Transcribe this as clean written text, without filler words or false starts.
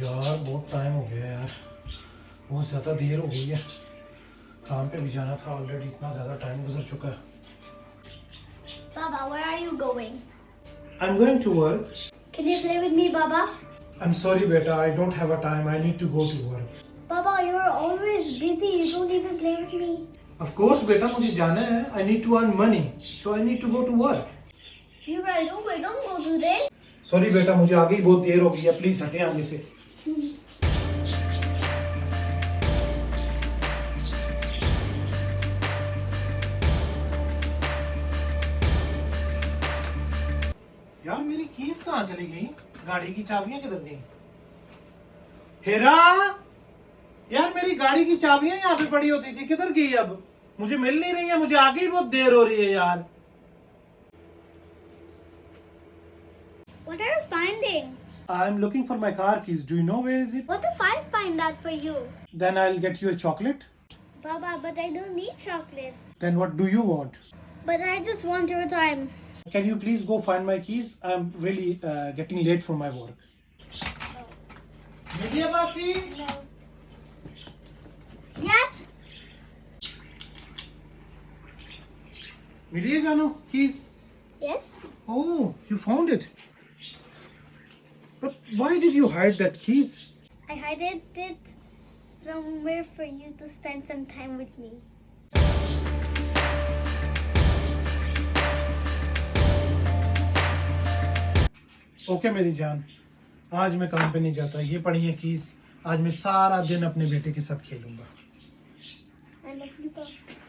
यार बहुत टाइम हो गया यार, बहुत ज़्यादा देर हो गई है। काम पे भी जाना था ऑलरेडी, इतना ज़्यादा टाइम गुजर चुका है। Baba, where are you going? I'm going to work. Can you play with me, Baba? I'm sorry beta, I don't have a time. I need to go to work. Baba, you're always busy. You don't even play with me. Of course beta, मुझे जाना है. I need to earn money, so I need to go to work. You're right. Don't go through there. Sorry बेटा, मुझे आगे ही बहुत देर हो गई है. प्लीज हटें आगे से. यार मेरी कीज कहाँ चली गई? गाड़ी की चाबियां किधर गई? हेरा, यार मेरी गाड़ी की चाबियां यहाँ पे पड़ी होती थी, किधर गई अब? मुझे मिल नहीं रही है, मुझे आगे ही बहुत देर हो रही है यार. What are you finding? I'm looking for my car keys. Do you know where is it? What if I find that for you? Then I'll get you a chocolate. Baba, but I don't need chocolate. Then what do you want? But I just want your time. Can you please go find my keys? I'm really getting late for my work. Media Basi? No. Yes? Media Janu, keys. Yes? Oh, you found it. But why did you hide that keys? I hid it somewhere for you to spend some time with me. Okay मेरी जान, आज मैं काम पे नहीं जाता. ये पड़ी है कीज. आज मैं सारा दिन अपने बेटे के साथ खेलूंगा. I love you, Papa.